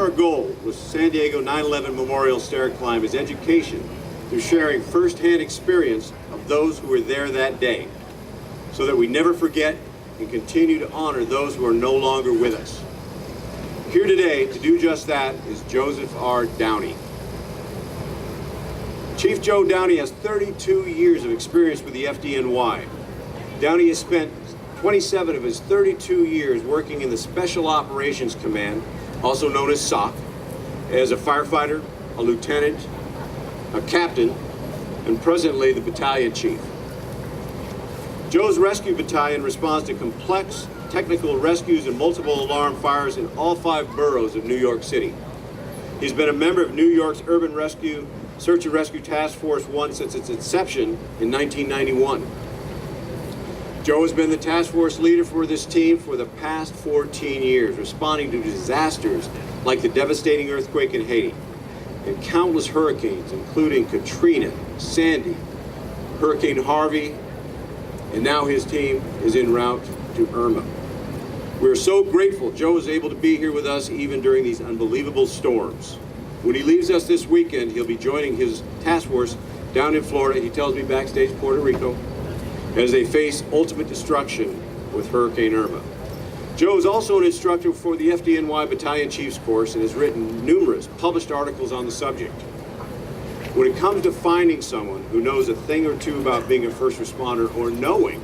our goal with San Diego 9/11 Memorial Stair Climb is education through sharing firsthand experience of those who were there that day, so that we never forget and continue to honor those who are no longer with us. Here today to do just that is Joseph R. Downey. Chief Joe Downey has 32 years of experience with the FDNY. Downey has spent 27 of his 32 years working in the Special Operations Command, also known as SOC, as a firefighter, a lieutenant, a captain, and presently the battalion chief. Joe's rescue battalion responds to complex technical rescues and multiple alarm fires in all 5 boroughs of New York City. He's been a member of New York's Urban Rescue Search and Rescue Task Force 1 since its inception in 1991. Joe has been the task force leader for this team for the past 14 years, responding to disasters like the devastating earthquake in Haiti and countless hurricanes, including Katrina, Sandy, Hurricane Harvey, and now his team is en route to Irma. We're so grateful Joe is able to be here with us even during these unbelievable storms. When he leaves us this weekend, he'll be joining his task force down in Florida, he tells me backstage, Puerto Rico, as they face ultimate destruction with Hurricane Irma. Joe is also an instructor for the FDNY Battalion Chiefs course and has written numerous published articles on the subject. When it comes to finding someone who knows a thing or two about being a first responder or knowing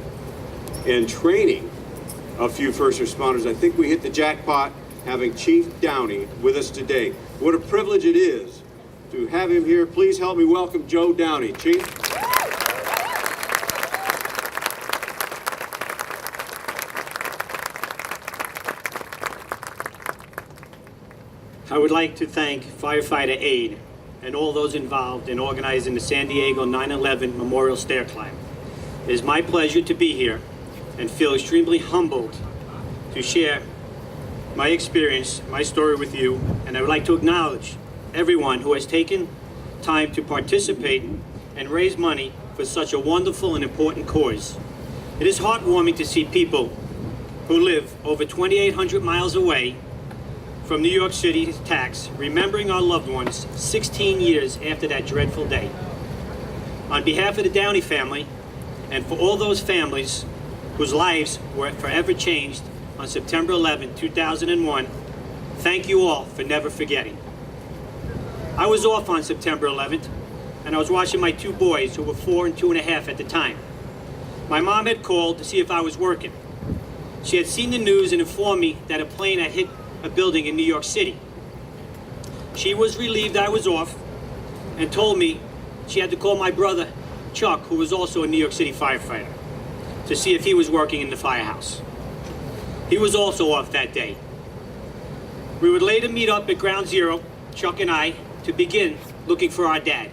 and training a few first responders, I think we hit the jackpot having Chief Downey with us today. What a privilege it is to have him here. Please help me welcome Joe Downey. Chief. I would like to thank Firefighter Aid and all those involved in organizing the San Diego 9/11 Memorial Stair Climb. It is my pleasure to be here and feel extremely humbled to share my experience, my story with you, and I would like to acknowledge everyone who has taken time to participate and raise money for such a wonderful and important cause. It is heartwarming to see people who live over 2,800 miles away from New York City's attacks, remembering our loved ones 16 years after that dreadful day. On behalf of the Downey family, and for all those families whose lives were forever changed on September 11, 2001, thank you all for never forgetting. I was off on September 11th, and I was watching my 2 boys, who were 4 and 2.5 at the time. My mom had called to see if I was working. She had seen the news and informed me that a plane had hit a building in New York City. She was relieved I was off and told me she had to call my brother, Chuck, who was also a New York City firefighter, to see if he was working in the firehouse. He was also off that day. We would later meet up at Ground Zero, Chuck and I, to begin looking for our dad.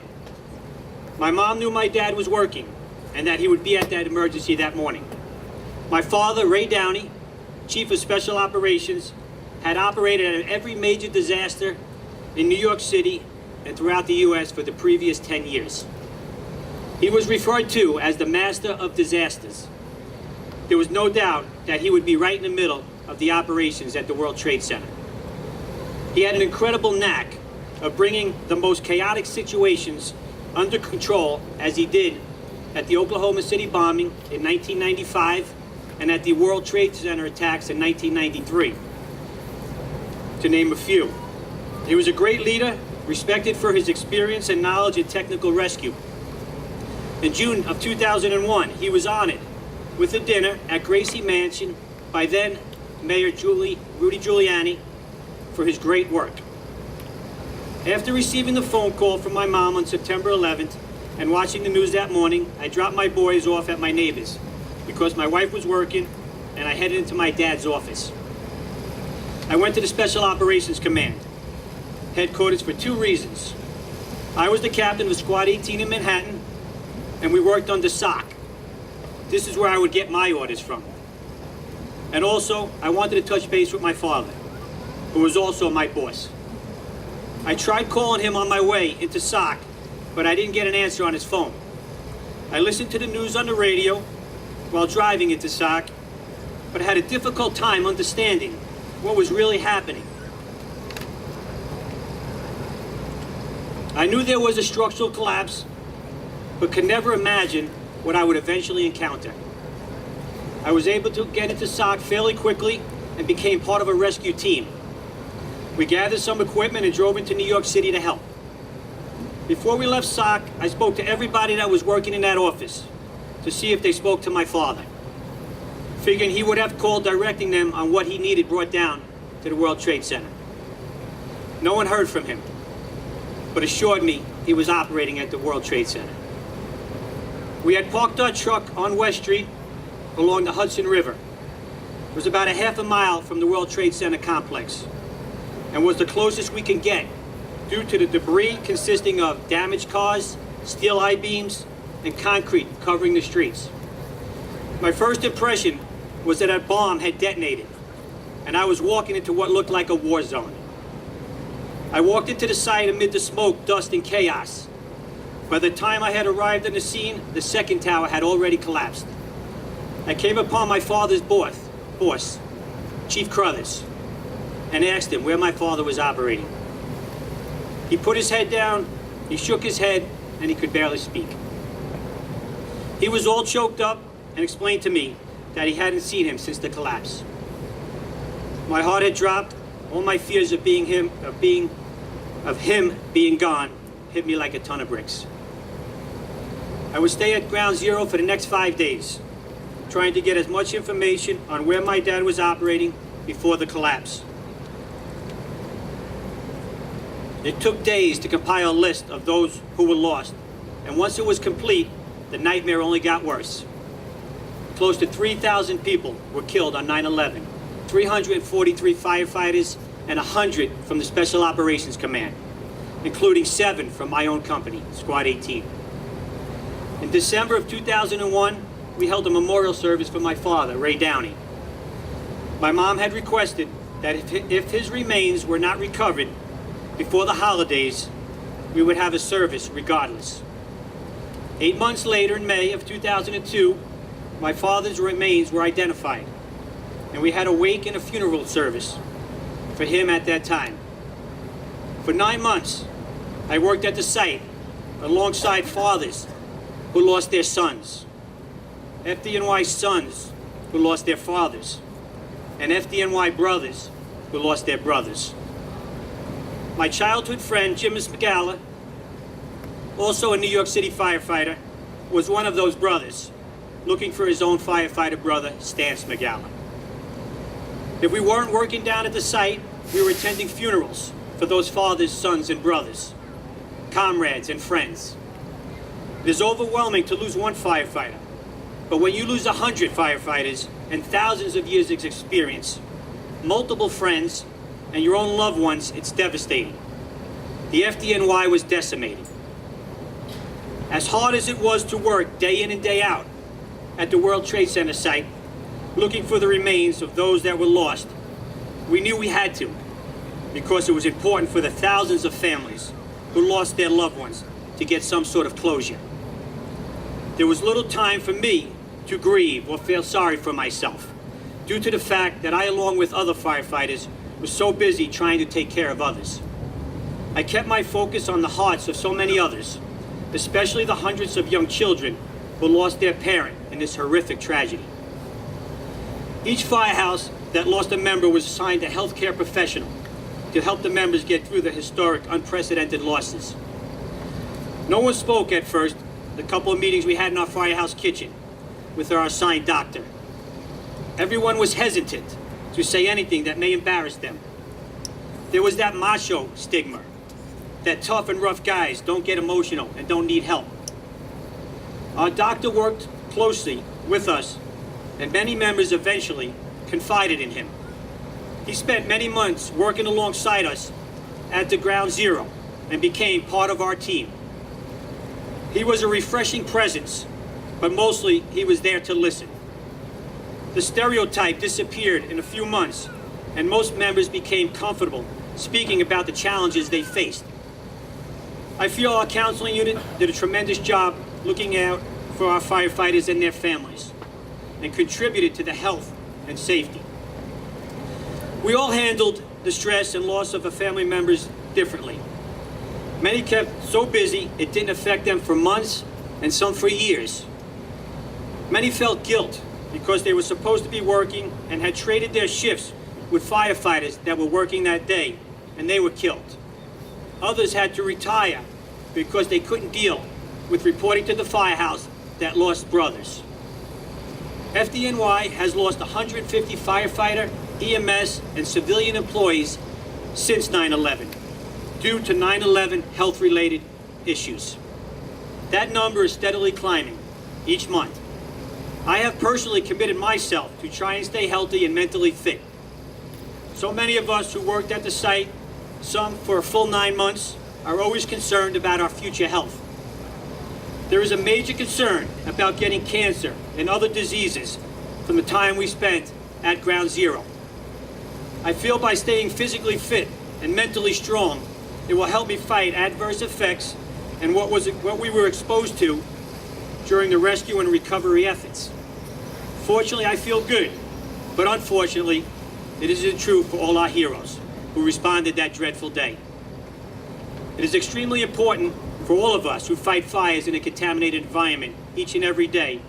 My mom knew my dad was working and that he would be at that emergency that morning. My father, Ray Downey, Chief of Special Operations, had operated at every major disaster in New York City and throughout the U.S. for the previous 10 years. He was referred to as the Master of Disasters. There was no doubt that he would be right in the middle of the operations at the World Trade Center. He had an incredible knack of bringing the most chaotic situations under control, as he did at the Oklahoma City bombing in 1995 and at the World Trade Center attacks in 1993, to name a few. He was a great leader, respected for his experience and knowledge in technical rescue. In June of 2001, he was honored with a dinner at Gracie Mansion by then Mayor Rudy Giuliani for his great work. After receiving the phone call from my mom on September 11th and watching the news that morning, I dropped my boys off at my neighbor's because my wife was working, and I headed into my dad's office. I went to the Special Operations Command headquarters for 2 reasons. I was the captain of Squad 18 in Manhattan, and we worked under SOC. This is where I would get my orders from. And also, I wanted to touch base with my father, who was also my boss. I tried calling him on my way into SOC, but I didn't get an answer on his phone. I listened to the news on the radio while driving into SOC, but had a difficult time understanding what was really happening. I knew there was a structural collapse, but could never imagine what I would eventually encounter. I was able to get into SOC fairly quickly and became part of a rescue team. We gathered some equipment and drove into New York City to help. Before we left SOC, I spoke to everybody that was working in that office to see if they spoke to my father, figuring he would have called directing them on what he needed brought down to the World Trade Center. No one heard from him, but assured me he was operating at the World Trade Center. We had parked our truck on West Street along the Hudson River. It was about a half a mile from the World Trade Center complex and was the closest we can get due to the debris consisting of damaged cars, steel I-beams, and concrete covering the streets. My first impression was that a bomb had detonated, and I was walking into what looked like a war zone. I walked into the site amid the smoke, dust, and chaos. By the time I had arrived on the scene, the second tower had already collapsed. I came upon my father's boss, Chief Crothers, and asked him where my father was operating. He put his head down, he shook his head, and he could barely speak. He was all choked up and explained to me that he hadn't seen him since the collapse. My heart had dropped. All my fears of him being gone hit me like a ton of bricks. I would stay at Ground Zero for the next 5 days, trying to get as much information on where my dad was operating before the collapse. It took days to compile a list of those who were lost, and once it was complete, the nightmare only got worse. Close to 3,000 people were killed on 9/11, 343 firefighters, and 100 from the Special Operations Command, including 7 from my own company, Squad 18. In December of 2001, we held a memorial service for my father, Ray Downey. My mom had requested that if his remains were not recovered before the holidays, we would have a service regardless. 8 months later, in May of 2002, my father's remains were identified, and we had a wake and a funeral service for him at that time. For 9 months, I worked at the site alongside fathers who lost their sons, FDNY sons who lost their fathers, and FDNY brothers who lost their brothers. My childhood friend, Jim Smigala, also a New York City firefighter, was one of those brothers, looking for his own firefighter brother, Stan Smigala. If we weren't working down at the site, we were attending funerals for those fathers, sons, and brothers, comrades, and friends. It is overwhelming to lose one firefighter, but when you lose 100 firefighters and thousands of years of experience, multiple friends, and your own loved ones, it's devastating. The FDNY was decimated. As hard as it was to work day in and day out at the World Trade Center site, looking for the remains of those that were lost, we knew we had to, because it was important for the thousands of families who lost their loved ones to get some sort of closure. There was little time for me to grieve or feel sorry for myself, due to the fact that I, along with other firefighters, was so busy trying to take care of others. I kept my focus on the hearts of so many others, especially the hundreds of young children who lost their parent in this horrific tragedy. Each firehouse that lost a member was assigned a healthcare professional to help the members get through the historic, unprecedented losses. No one spoke at first, the couple of meetings we had in our firehouse kitchen with our assigned doctor. Everyone was hesitant to say anything that may embarrass them. There was that macho stigma, that tough and rough guys don't get emotional and don't need help. Our doctor worked closely with us, and many members eventually confided in him. He spent many months working alongside us at the Ground Zero and became part of our team. He was a refreshing presence, but mostly he was there to listen. The stereotype disappeared in a few months, and most members became comfortable speaking about the challenges they faced. I feel our counseling unit did a tremendous job looking out for our firefighters and their families, and contributed to the health and safety. We all handled the stress and loss of our family members differently. Many kept so busy it didn't affect them for months and some for years. Many felt guilt because they were supposed to be working and had traded their shifts with firefighters that were working that day, and they were killed. Others had to retire because they couldn't deal with reporting to the firehouse that lost brothers. FDNY has lost 150 firefighter, EMS, and civilian employees since 9/11 due to 9/11 health-related issues. That number is steadily climbing each month. I have personally committed myself to try and stay healthy and mentally fit. So many of us who worked at the site, some for a full 9 months, are always concerned about our future health. There is a major concern about getting cancer and other diseases from the time we spent at Ground Zero. I feel by staying physically fit and mentally strong, it will help me fight adverse effects and what we were exposed to during the rescue and recovery efforts. Fortunately, I feel good, but unfortunately, it isn't true for all our heroes who responded that dreadful day. It is extremely important for all of us who fight fires in a contaminated environment each and every day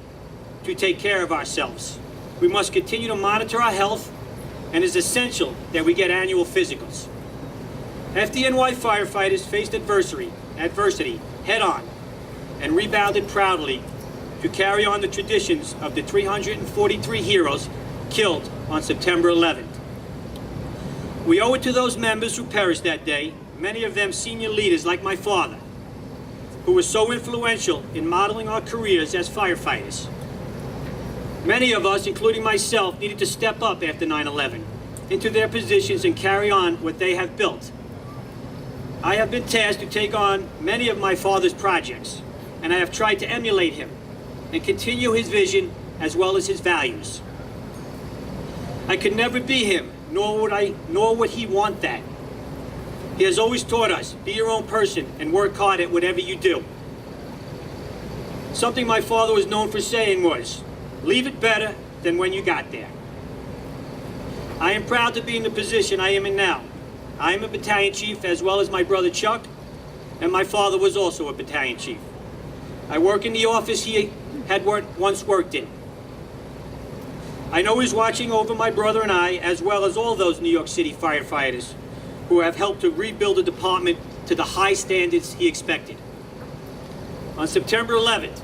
to take care of ourselves. We must continue to monitor our health, and it is essential that we get annual physicals. FDNY firefighters faced adversity head-on and rebounded proudly to carry on the traditions of the 343 heroes killed on September 11th. We owe it to those members who perished that day, many of them senior leaders like my father, who was so influential in modeling our careers as firefighters. Many of us, including myself, needed to step up after 9/11 into their positions and carry on what they have built. I have been tasked to take on many of my father's projects, and I have tried to emulate him and continue his vision as well as his values. I could never be him, nor would he want that. He has always taught us, be your own person and work hard at whatever you do. Something my father was known for saying was, leave it better than when you got there. I am proud to be in the position I am in now. I am a battalion chief as well as my brother Chuck, and my father was also a battalion chief. I work in the office he had once worked in. I know he's watching over my brother and I, as well as all those New York City firefighters who have helped to rebuild the department to the high standards he expected. On September 11th,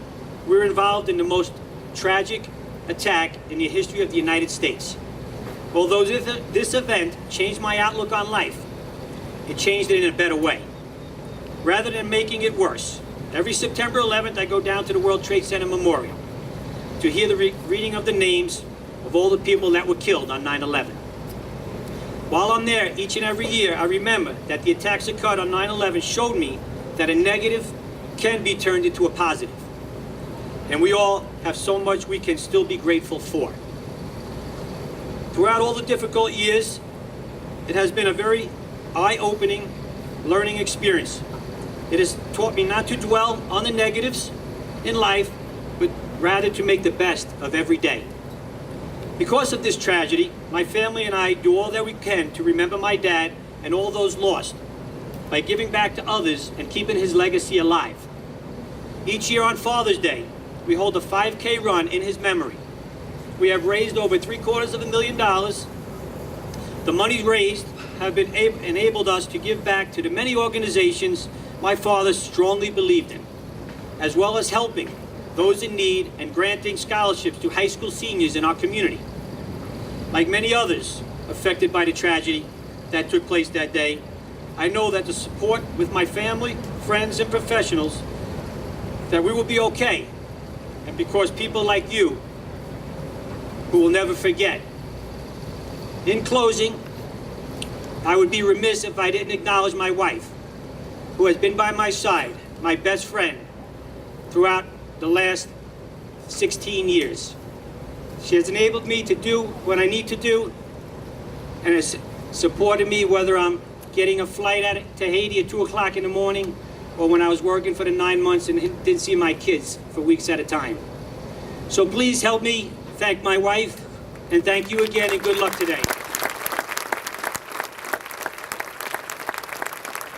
we were involved in the most tragic attack in the history of the United States. Although this event changed my outlook on life, it changed it in a better way. Rather than making it worse, every September 11th I go down to the World Trade Center Memorial to hear the reading of the names of all the people that were killed on 9/11. While I'm there each and every year, I remember that the attacks occurred on 9/11 showed me that a negative can be turned into a positive. And we all have so much we can still be grateful for. Throughout all the difficult years, it has been a very eye-opening learning experience. It has taught me not to dwell on the negatives in life, but rather to make the best of every day. Because of this tragedy, my family and I do all that we can to remember my dad and all those lost by giving back to others and keeping his legacy alive. Each year on Father's Day, we hold a 5K run in his memory. We have raised over $750,000. The money raised have enabled us to give back to the many organizations my father strongly believed in, as well as helping those in need and granting scholarships to high school seniors in our community. Like many others affected by the tragedy that took place that day, I know that the support with my family, friends, and professionals, that we will be okay. And because people like you, who will never forget. In closing, I would be remiss if I didn't acknowledge my wife, who has been by my side, my best friend, throughout the last 16 years. She has enabled me to do what I need to do and has supported me whether I'm getting a flight to Haiti at 2 o'clock in the morning or when I was working for the 9 months and didn't see my kids for weeks at a time. So please help me thank my wife, and thank you again, and good luck today.